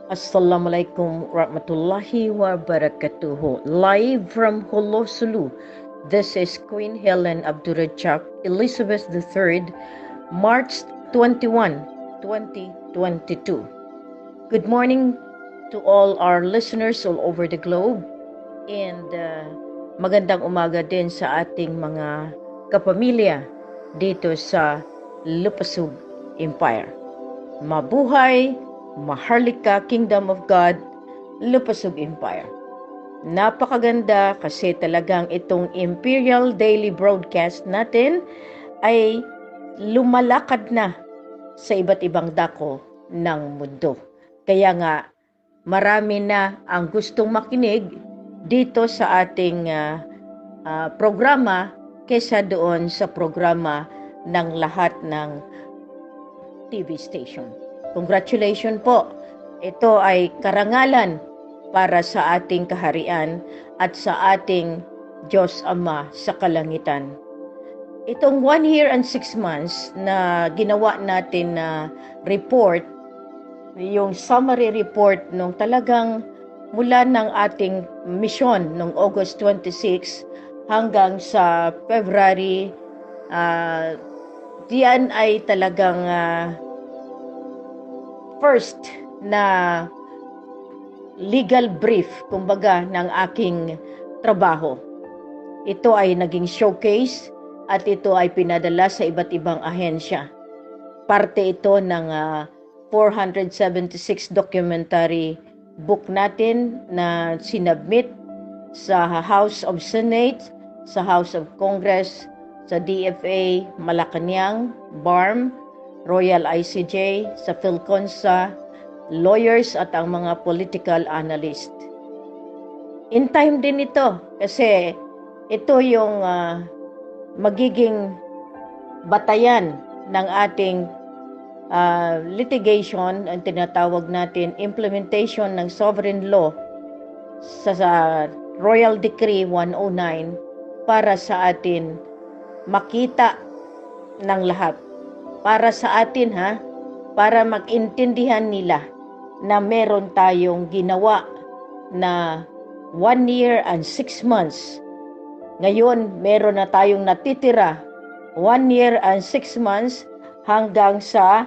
Assalamualaikum warahmatullahi wabarakatuh. Live from Holo Sulu. This is Queen Helen Abdurrahman Elizabeth III, March 21, 2022. Good morning to all our listeners all over the globe and magandang umaga din sa ating mga kapamilya dito sa Lupasug Empire. Mabuhay, Maharlika Kingdom of God, Lupasug Empire. Napakaganda kasi talagang itong Imperial Daily Broadcast natin ay lumalakad na sa iba't ibang dako ng mundo. Kaya nga marami na ang gustong makinig dito sa ating programa kaysa doon sa programa ng lahat ng TV station. Congratulations po. Ito ay karangalan para sa ating kaharian at sa ating Diyos Ama sa kalangitan. Itong 1 year and 6 months na ginawa natin na report, yung summary report nung talagang mula ng ating mission nung August 26 hanggang sa February, diyan ay talagang first na legal brief, kumbaga, ng aking trabaho. Ito ay naging showcase at ito ay pinadala sa iba't ibang ahensya. Parte ito ng 476 documentary book natin na sinubmit sa House of Senate, sa House of Congress, sa DFA, Malacanang, BARM, Royal ICJ, sa PhilConsa, lawyers at ang mga political analyst. In time din ito kasi ito yung magiging batayan ng ating litigation, ang tinatawag natin implementation ng sovereign law sa Royal Decree 109 para sa atin makita ng lahat. Para sa atin para mag-intindihan nila na meron tayong ginawa na 1 year and 6 months. Ngayon, meron na tayong natitira 1 year and 6 months hanggang sa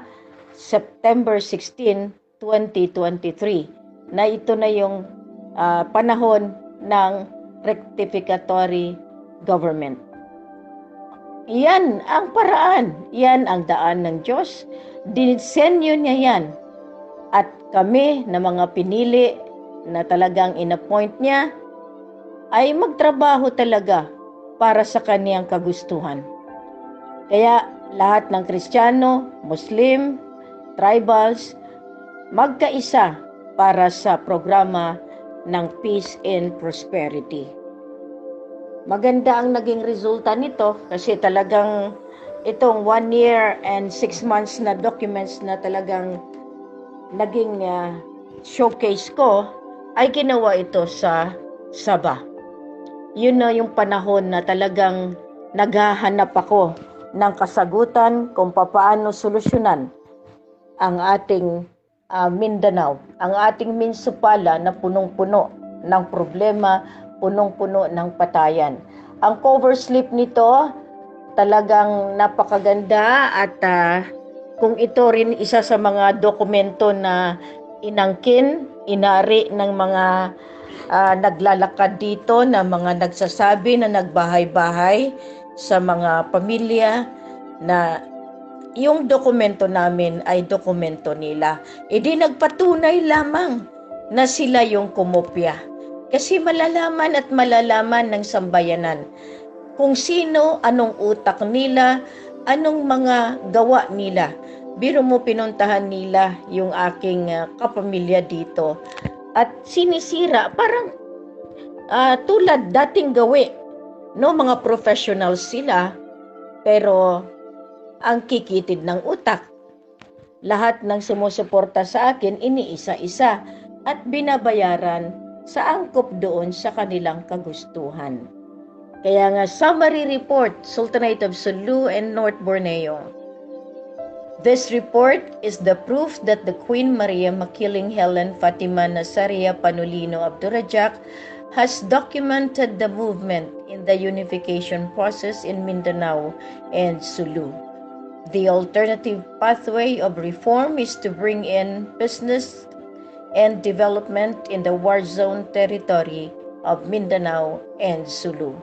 September 16, 2023 na ito na yung panahon ng rectificatory government. Yan ang paraan, yan ang daan ng Diyos. Dinisenyo niya yan. At kami na mga pinili na talagang inappoint niya ay magtrabaho talaga para sa kaniyang kagustuhan. Kaya lahat ng Kristiyano, Muslim, tribals, magkaisa para sa programa ng Peace and Prosperity. Maganda ang naging resulta nito kasi talagang itong 1 year and 6 months na documents na talagang naging showcase ko ay ginawa ito sa Sabah. Yun na yung panahon na talagang naghahanap ako ng kasagutan kung paano solusyonan ang ating Mindanao, ang ating minsupala na punong-puno ng problema, punong-puno ng patayan. Ang cover slip nito talagang napakaganda at kung ito rin isa sa mga dokumento na inangkin, inari ng mga naglalakad dito na mga nagsasabi na nagbahay-bahay sa mga pamilya na yung dokumento namin ay dokumento nila. Di nagpatunay lamang na sila yung kumopya. Kasi malalaman at malalaman ng sambayanan kung sino, anong utak nila, anong mga gawa nila. Biro mo pinuntahan nila yung aking kapamilya dito at sinisira parang tulad dating gawi. No, mga professionals sila pero ang kikitid ng utak. Lahat ng sumusuporta sa akin iniisa-isa at binabayaran sa angkop doon sa kanilang kagustuhan. Kaya nga, summary report, Sultanate of Sulu and North Borneo. This report is the proof that the Queen Maria Makiling Helen Fatima Nazaria Panulino Abdurrajak has documented the movement in the unification process in Mindanao and Sulu. The alternative pathway of reform is to bring in business and development in the war zone territory of Mindanao and Sulu.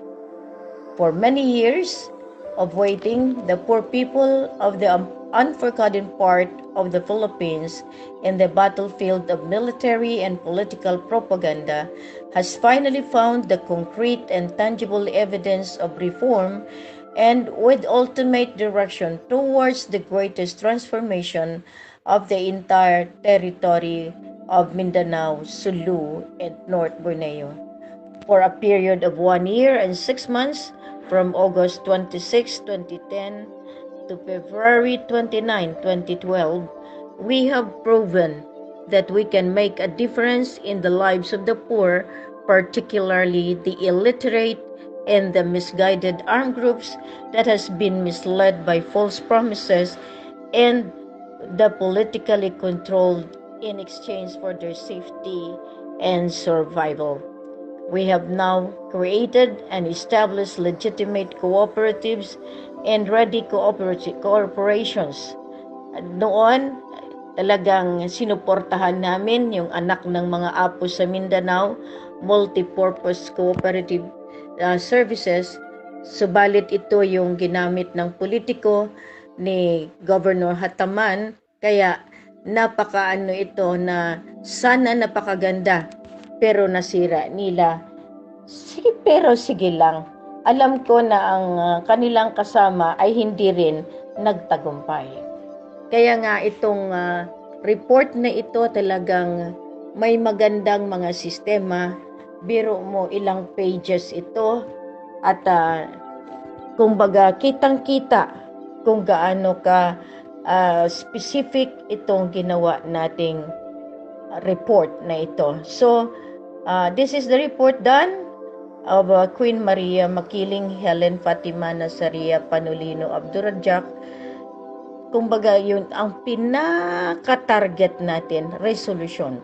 For many years of waiting, the poor people of the unforgotten part of the Philippines in the battlefield of military and political propaganda has finally found the concrete and tangible evidence of reform and with ultimate direction towards the greatest transformation of the entire territory of Mindanao, Sulu, and North Borneo. For a period of 1 year and 6 months, from August 26, 2010 to February 29, 2012, we have proven that we can make a difference in the lives of the poor, particularly the illiterate and the misguided armed groups that has been misled by false promises and the politically controlled in exchange for their safety and survival. We have now created and established legitimate cooperatives and ready corporations. Noon, talagang sinuportahan namin yung anak ng mga apo sa Mindanao, multi-purpose cooperative services. Subalit ito yung ginamit ng politiko ni Governor Hataman, kaya napakaano ito na sana napakaganda pero nasira nila. Sige lang. Alam ko na ang kanilang kasama ay hindi rin nagtagumpay. Kaya nga itong report na ito talagang may magandang mga sistema. Biro mo ilang pages ito at kumbaga kitang-kita kung gaano ka specific itong ginawa nating report na ito. So, this is the report done of Queen Maria Makiling Helen Fatima Nazaria Panulino Abdurrajak. Kumbaga yun ang pinaka-target natin, resolution.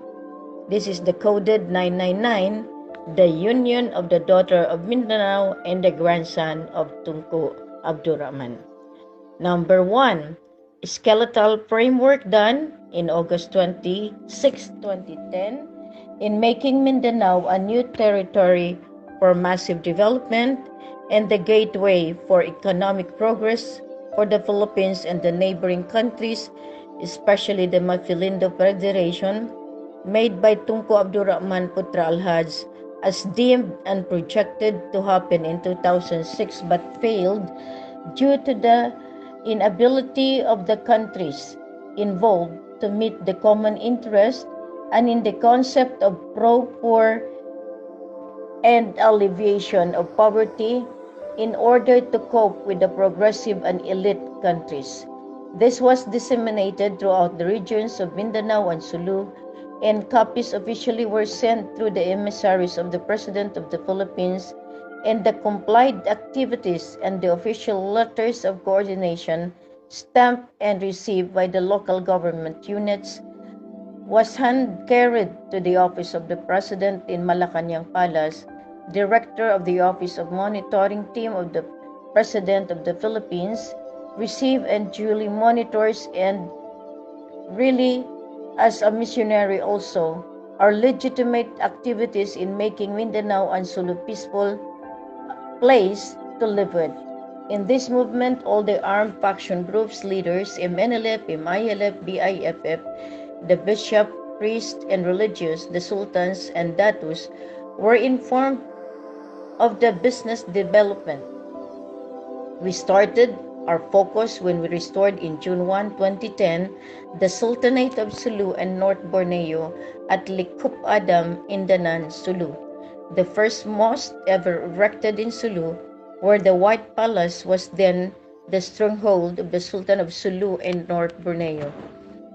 This is the coded 999, the union of the daughter of Mindanao and the grandson of Tunku Abdurrahman. Number 1, skeletal framework done in August 26, 2010 in making Mindanao a new territory for massive development and the gateway for economic progress for the Philippines and the neighboring countries, especially the Mafilindo Federation, made by Tunku Abdurrahman Putra Al-Haj as deemed and projected to happen in 2006 but failed due to the inability of the countries involved to meet the common interest and in the concept of pro-poor and alleviation of poverty in order to cope with the progressive and elite countries. This was disseminated throughout the regions of Mindanao and Sulu, and copies officially were sent through the emissaries of the President of the Philippines, and the complied activities and the official letters of coordination stamped and received by the local government units was hand-carried to the office of the President in Malacanang Palace, Director of the Office of Monitoring Team of the President of the Philippines, receive and duly monitors, and really as a missionary also, our legitimate activities in making Mindanao and Sulu peaceful place to live with. In this movement, all the armed faction groups, leaders, MNLF, MILF, BIFF, the bishop, priests, and religious, the sultans, and datus were informed of the business development. We started our focus when we restored in June 1, 2010, the Sultanate of Sulu and North Borneo at Likup Adam, Indanan, Sulu, the first mosque ever erected in Sulu, where the White Palace was then the stronghold of the Sultan of Sulu and North Borneo.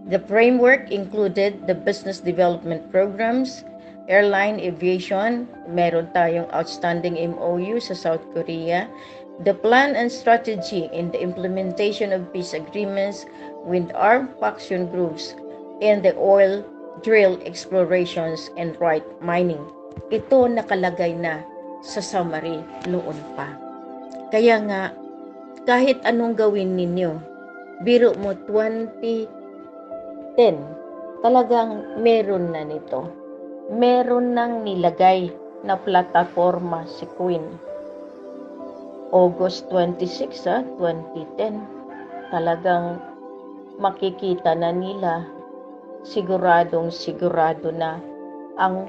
The framework included the business development programs, airline aviation, meron tayong outstanding MOU sa South Korea, the plan and strategy in the implementation of peace agreements with armed faction groups in the oil drill explorations and right mining. Ito nakalagay na sa summary noon pa. Kaya nga, kahit anong gawin ninyo, biro mo 2010, talagang meron na nito. Meron nang nilagay na plataforma si Queen. August 26, 2010, talagang makikita na nila, sigurado na ang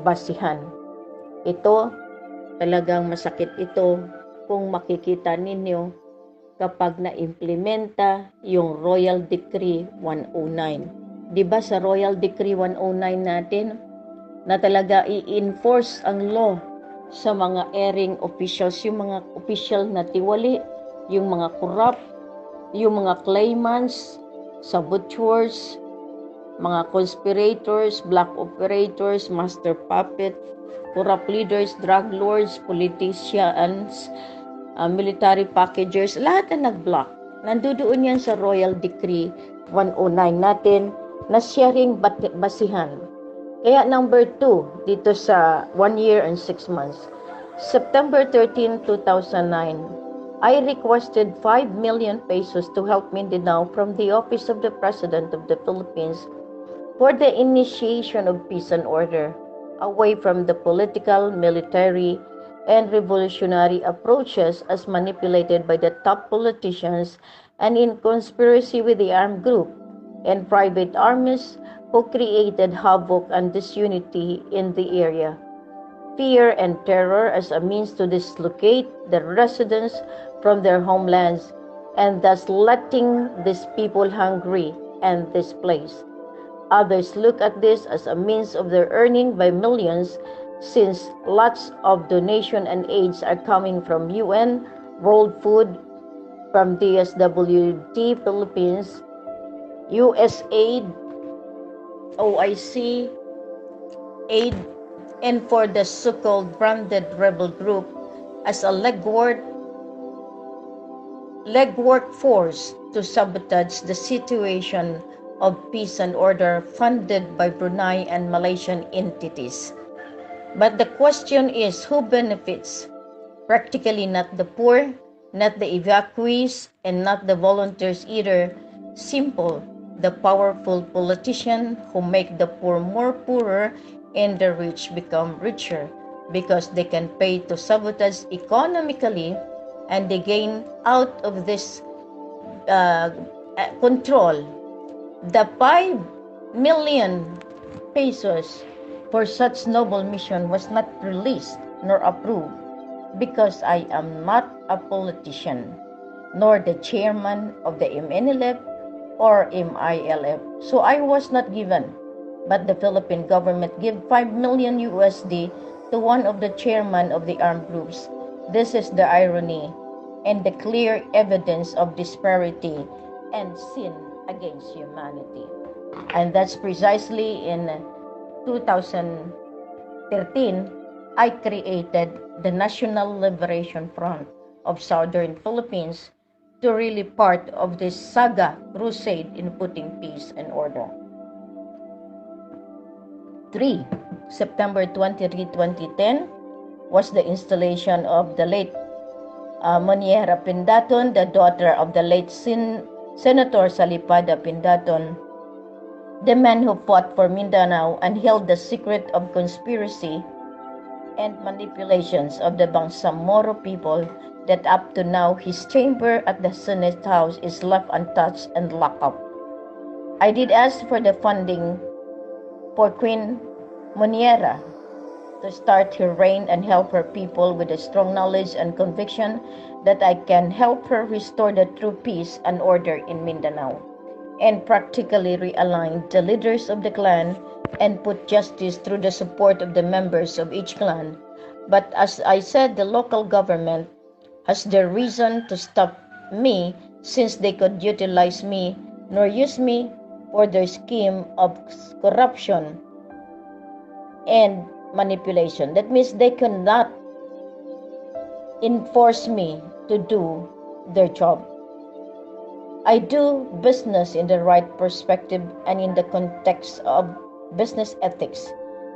basihan. Ito, talagang masakit ito kung makikita ninyo kapag na-implementa yung Royal Decree 109. Diba sa Royal Decree 109 natin, na talaga i-enforce ang law sa mga erring officials, yung mga official na tiwali, yung mga corrupt, yung mga claimants, saboteurs, mga conspirators, black operators, master puppet, corrupt leaders, drug lords, politicians, military packagers, lahat na nag-block. Nandoon yan sa Royal Decree 109 natin na sharing basihan. Kaya number 2, dito sa 1 year and 6 months, September 13, 2009, I requested 5 million pesos to help Mindanao from the Office of the President of the Philippines for the initiation of peace and order, away from the political, military, and revolutionary approaches as manipulated by the top politicians and in conspiracy with the armed group and private armies who created havoc and disunity in the area. Fear and terror as a means to dislocate the residents from their homelands and thus letting these people hungry and displaced. Others look at this as a means of their earning by millions, since lots of donation and aids are coming from UN, World Food, from DSWD Philippines, USAID, OIC, aid, and for the so-called branded rebel group as a legwork force to sabotage the situation of peace and order funded by Brunei and Malaysian entities. But the question is, who benefits? Practically not the poor, not the evacuees, and not the volunteers either. Simple, the powerful politician who make the poor more poorer and the rich become richer because they can pay to sabotage economically, and they gain out of this control. The 5 million pesos for such noble mission was not released nor approved because I am not a politician nor the chairman of the MNLF or MILF. So I was not given, but the Philippine government gave 5 million USD to one of the chairman of the armed groups. This is the irony and the clear evidence of disparity and sin against humanity. And that's precisely in 2013, I created the National Liberation Front of Southern Philippines to really part of this saga crusade in putting peace and order. 3. September 23, 2010 was the installation of the late Moniera Pindaton, the daughter of the late Senator Salipada Pindaton, the man who fought for Mindanao and held the secret of conspiracy and manipulations of the Bangsamoro people, that up to now his chamber at the Senate House is left untouched and locked up. I did ask for the funding for Queen Moniera to start her reign and help her people with a strong knowledge and conviction that I can help her restore the true peace and order in Mindanao, and practically realign the leaders of the clan and put justice through the support of the members of each clan. But as I said, the local government has their reason to stop me, since they could utilize me nor use me for their scheme of corruption and manipulation. That means they cannot enforce me to do their job. I do business in the right perspective and in the context of business ethics.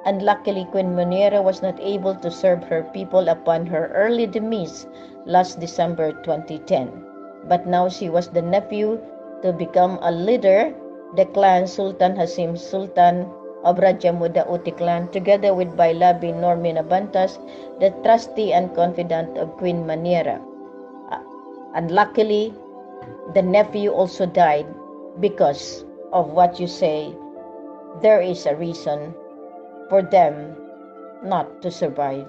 And luckily, Queen Munira was not able to serve her people upon her early demise last December 2010. But now she was the nephew to become a leader, the clan Sultan Hasim Sultan of Raja Muda Uti clan, together with Bailabi Normina Batas, the trustee and confidant of Queen Munira. And luckily, the nephew also died because of what you say. There is a reason for them not to survive.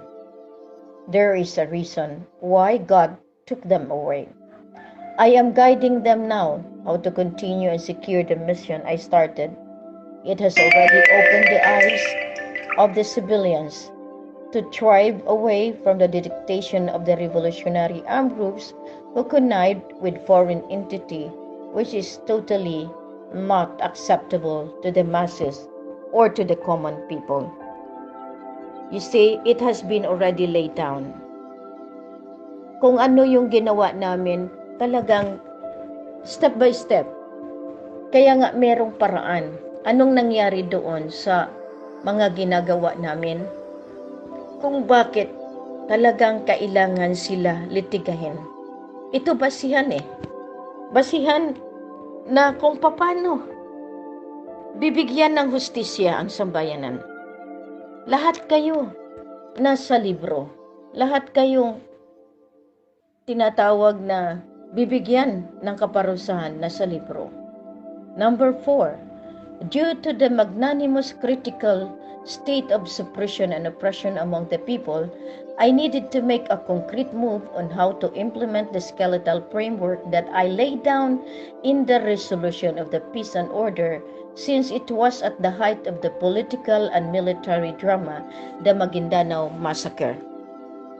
There is a reason why God took them away. I am guiding them now how to continue and secure the mission I started. It has already opened the eyes of the civilians to thrive away from the dictation of the revolutionary armed groups who connive with foreign entity, which is totally not acceptable to the masses or to the common people. You see, it has been already laid down. Kung ano yung ginawa namin, talagang step by step. Kaya nga merong paraan. Anong nangyari doon sa mga ginagawa namin? Kung bakit talagang kailangan sila litigahin. Ito basihan Basihan na kung paano bibigyan ng hustisya ang sambayanan. Lahat kayo nasa libro. Lahat kayong tinatawag na bibigyan ng kaparusahan nasa libro. Number 4, due to the magnanimous critical state of suppression and oppression among the people, I needed to make a concrete move on how to implement the skeletal framework that I laid down in the resolution of the peace and order, since it was at the height of the political and military drama, the Maguindanao Massacre.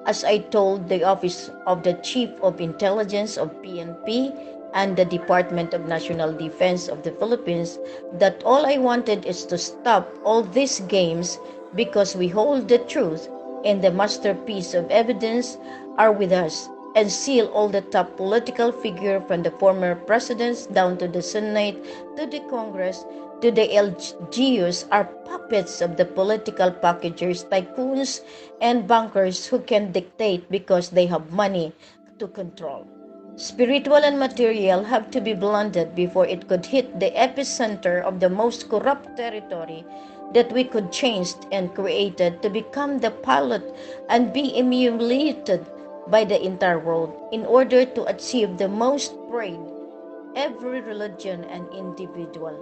As I told the Office of the Chief of Intelligence of PNP and the Department of National Defense of the Philippines, that all I wanted is to stop all these games because we hold the truth and the masterpiece of evidence are with us, and seal all the top political figure from the former presidents down to the Senate, to the Congress, to the LGUs are puppets of the political packagers, tycoons, and bankers who can dictate because they have money to control. Spiritual and material have to be blended before it could hit the epicenter of the most corrupt territory that we could change and created to become the pilot and be emulated by the entire world in order to achieve the most prayed every religion and individual,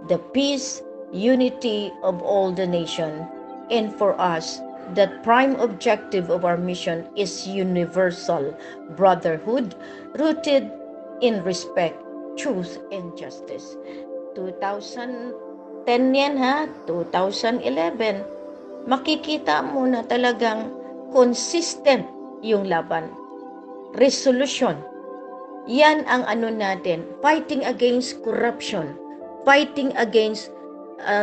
the peace, unity of all the nation. And for us, the prime objective of our mission is universal brotherhood rooted in respect, truth, and justice. 2010 yan 2011. Makikita mo na talagang consistent yung laban. Resolution. Yan ang natin, fighting against corruption, fighting against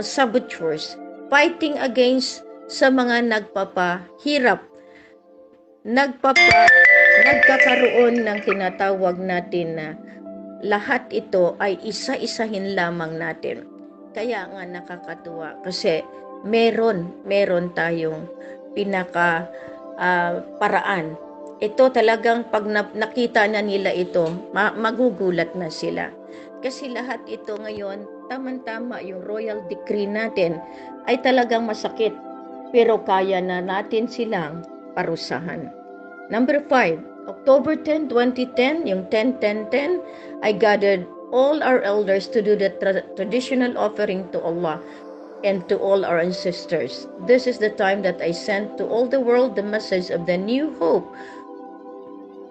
saboteurs, fighting against sa mga nagpapahirap, nagkakaroon ng tinatawag natin na lahat ito ay isa-isahin lamang natin. Kaya nga nakakatuwa kasi meron tayong paraan. Ito talagang pag nakita na nila ito, magugulat na sila. Kasi lahat ito ngayon, tama-tama yung royal decree natin ay talagang masakit. Pero kaya na natin silang parusahan. Number 5, October 10, 2010, yung 10-10-10, I gathered all our elders to do the traditional offering to Allah and to all our ancestors. This is the time that I sent to all the world the message of the new hope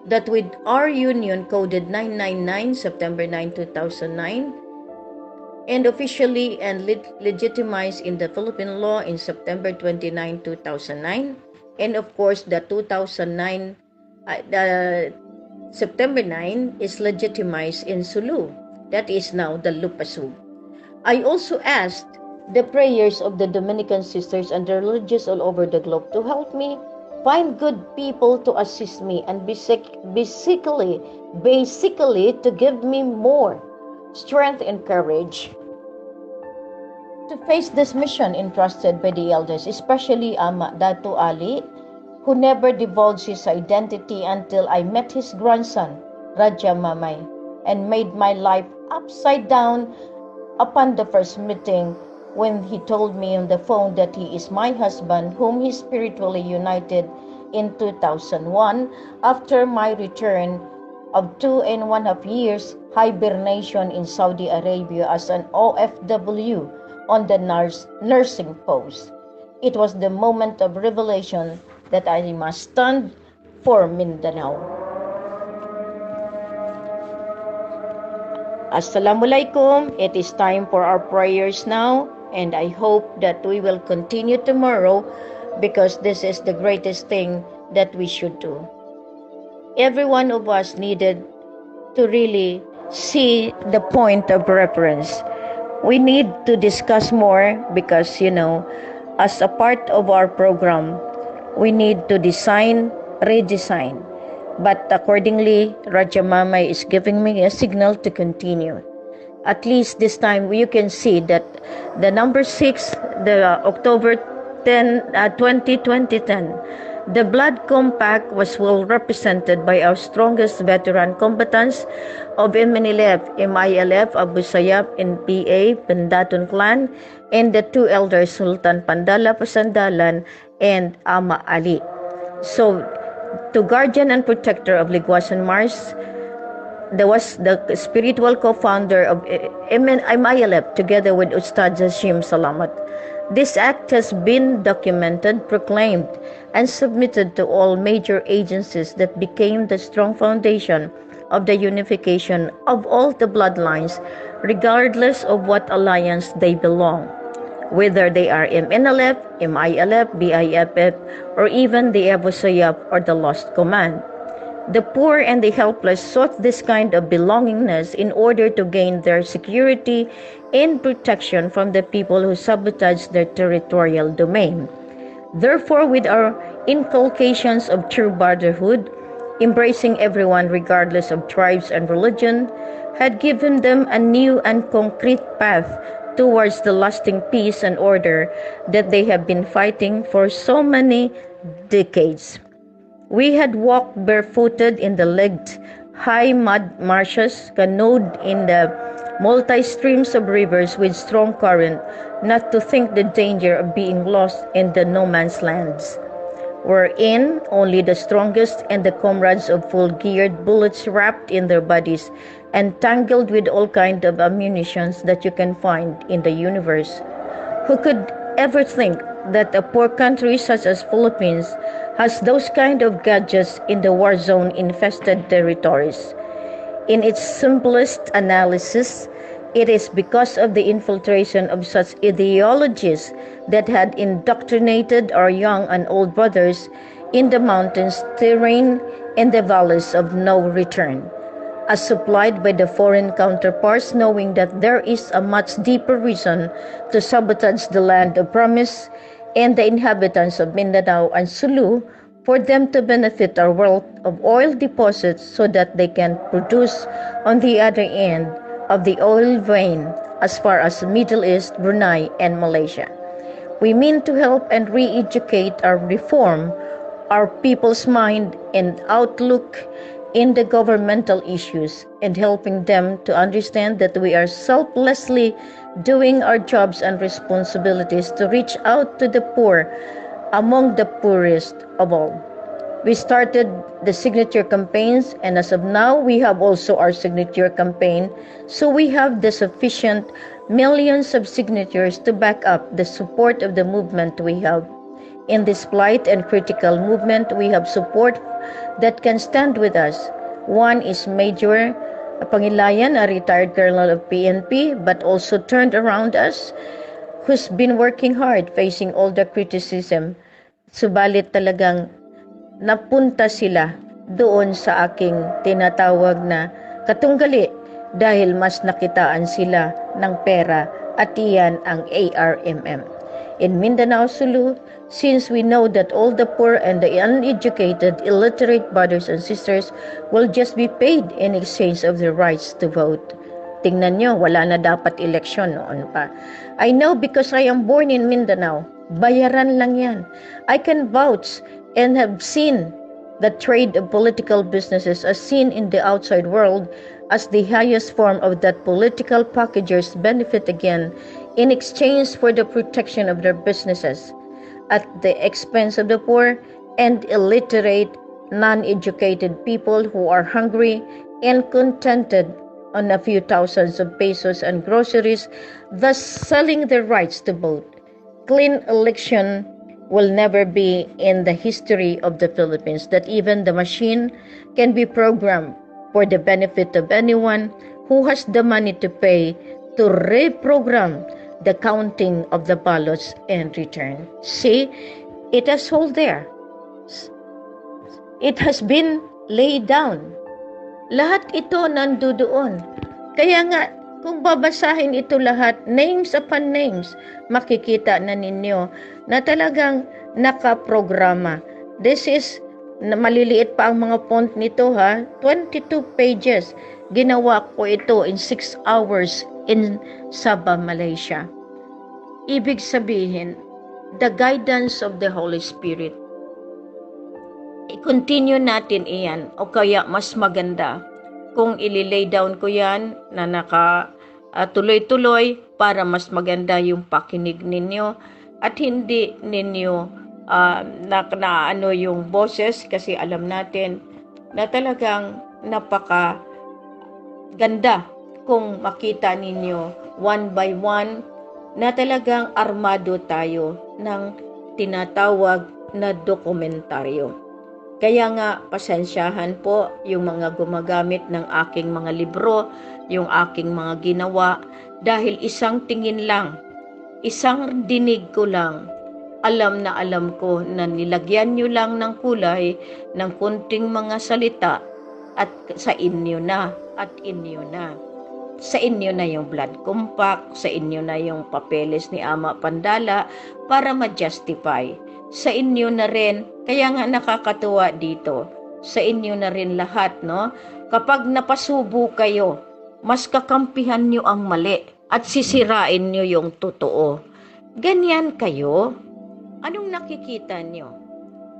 that with our union coded 999 September 9, 2009 and officially and legitimized in the Philippine law in September 29, 2009, and of course the 2009 September 9 is legitimized in Sulu, that is now the Lupasug. I also asked the prayers of the Dominican sisters and the religious all over the globe to help me find good people to assist me and basically basically to give me more strength and courage to face this mission entrusted by the elders, especially Ama Datu Ali, who never divulged his identity until I met his grandson, Raja Mamay, and made my life upside down upon the first meeting when he told me on the phone that he is my husband, whom he spiritually united in 2001 after my return of 2.5 years hibernation in Saudi Arabia as an OFW on the nursing post. It was the moment of revelation that I must stand for Mindanao. Assalamualaikum. It is time for our prayers now, and I hope that we will continue tomorrow because this is the greatest thing that we should do. Every one of us needed to really see the point of reference. We need to discuss more because, as a part of our program, we need to design, redesign. But accordingly, Raja Mamay is giving me a signal to continue. At least this time, you can see that the number 6, the October 2010, the Blood Compact was well represented by our strongest veteran combatants of MNLF, MILF, Abu Sayyaf, NPA, Pendatun Clan, and the two elders, Sultan Pandala Pasandalan and Ama Ali. So, to guardian and protector of Ligwasan Mars, there was the spiritual co-founder of MILF together with Ustad Hashim Salamat. This act has been documented, proclaimed, and submitted to all major agencies that became the strong foundation of the unification of all the bloodlines, regardless of what alliance they belong, whether they are MNLF, MILF, BIFF, or even the Abu Sayyaf or the Lost Command. The poor and the helpless sought this kind of belongingness in order to gain their security and protection from the people who sabotaged their territorial domain. Therefore, with our inculcations of true brotherhood, embracing everyone regardless of tribes and religion, had given them a new and concrete path towards the lasting peace and order that they have been fighting for so many decades. We had walked barefooted in the legged, high mud marshes, canoed in the multi-streams of rivers with strong current, not to think the danger of being lost in the no-man's lands, wherein only the strongest and the comrades of full-geared bullets wrapped in their bodies and tangled with all kinds of ammunitions that you can find in the universe. Who could ever think that a poor country such as Philippines has those kind of gadgets in the war zone infested territories? In its simplest analysis, it is because of the infiltration of such ideologies that had indoctrinated our young and old brothers in the mountains, terrain, and the valleys of no return, as supplied by the foreign counterparts, knowing that there is a much deeper reason to sabotage the land of promise and the inhabitants of Mindanao and Sulu for them to benefit our wealth of oil deposits so that they can produce on the other end of the oil vein as far as Middle East, Brunei, and Malaysia. We mean to help and re-educate or reform our people's mind and outlook in the governmental issues and helping them to understand that we are selflessly doing our jobs and responsibilities to reach out to the poor among the poorest of all. We started the signature campaigns, and as of now, we have also our signature campaign, so we have the sufficient millions of signatures to back up the support of the movement we have. In this plight and critical movement, we have support that can stand with us. One is Major Pangilayan, a retired colonel of PNP, but also turned around us, who's been working hard facing all the criticism. Subalit talagang napunta sila doon sa aking tinatawag na katunggali dahil mas nakitaan sila ng pera at iyan ang ARMM. in Mindanao, Sulu, since we know that all the poor and the uneducated, illiterate brothers and sisters will just be paid in exchange of their rights to vote. Tingnan nyo, wala na dapat eleksyon noon pa. I know because I am born in Mindanao, bayaran lang yan. I can vouch and have seen the trade of political businesses as seen in the outside world as the highest form of that political packagers benefit again in exchange for the protection of their businesses at the expense of the poor and illiterate, non-educated people who are hungry and contented on a few thousands of pesos and groceries, thus selling their rights to vote. Clean election will never be in the history of the Philippines, that even the machine can be programmed for the benefit of anyone who has the money to pay to reprogram the counting of the ballots and return. See, it has hold there. It has been laid down. Lahat ito nandoon. Kaya nga, kung babasahin ito lahat, names upon names, makikita na ninyo na talagang nakaprograma. This is, maliliit pa ang mga font nito ha, 22 pages. Ginawa ko ito in 6 hours in Sabah, Malaysia. Ibig sabihin, the guidance of the Holy Spirit. I-continue natin iyan, o kaya mas maganda kung ililay down ko yan na tuloy-tuloy para mas maganda yung pakinig ninyo at hindi ninyo yung boses, kasi alam natin na talagang napaka ganda kung makita ninyo one by one na talagang armado tayo ng tinatawag na dokumentaryo. Kaya nga, pasensyahan po yung mga gumagamit ng aking mga libro, yung aking mga ginawa, dahil isang tingin lang, isang dinig ko lang, alam na alam ko na nilagyan nyo lang ng kulay, ng kunting mga salita, at sa inyo na, at inyo na. Sa inyo na yung blood compact, sa inyo na yung papeles ni Ama Pandala para ma-justify. Sa inyo na rin, kaya nga nakakatuwa dito, sa inyo na rin lahat, no? Kapag napasubo kayo, mas kakampihan nyo ang mali at sisirain nyo yung totoo. Ganyan kayo? Anong nakikita nyo?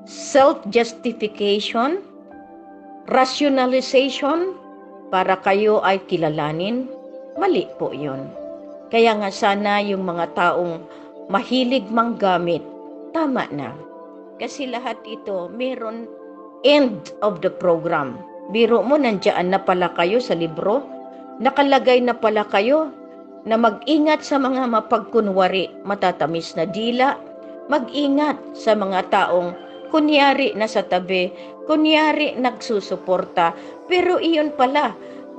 Self-justification? Rationalization? Para kayo ay kilalanin? Mali po yun. Kaya nga sana yung mga taong mahilig manggamit, tama na. Kasi lahat ito, meron end of the program. Biro mo, nandiyan na pala kayo sa libro. Nakalagay na pala kayo na mag-ingat sa mga mapagkunwari, matatamis na dila. Mag-ingat sa mga taong kunyari nasa tabi, kunyari nagsusuporta. Pero iyon pala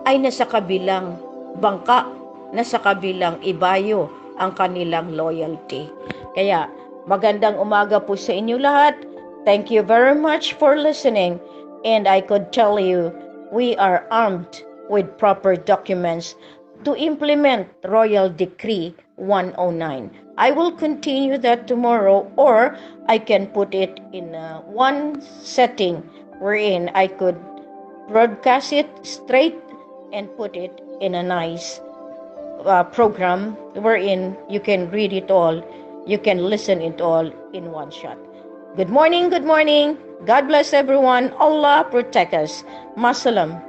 ay nasa kabilang bangka, nasa kabilang ibayo ang kanilang loyalty. Kaya, magandang umaga po sa inyo lahat. Thank you very much for listening. And I could tell you, we are armed with proper documents to implement Royal Decree 109. I will continue that tomorrow, or I can put it in one setting wherein I could broadcast it straight and put it in a nice program wherein you can read it all. You can listen it all in one shot. Good morning, good morning. God bless everyone. Allah protect us. Masalam.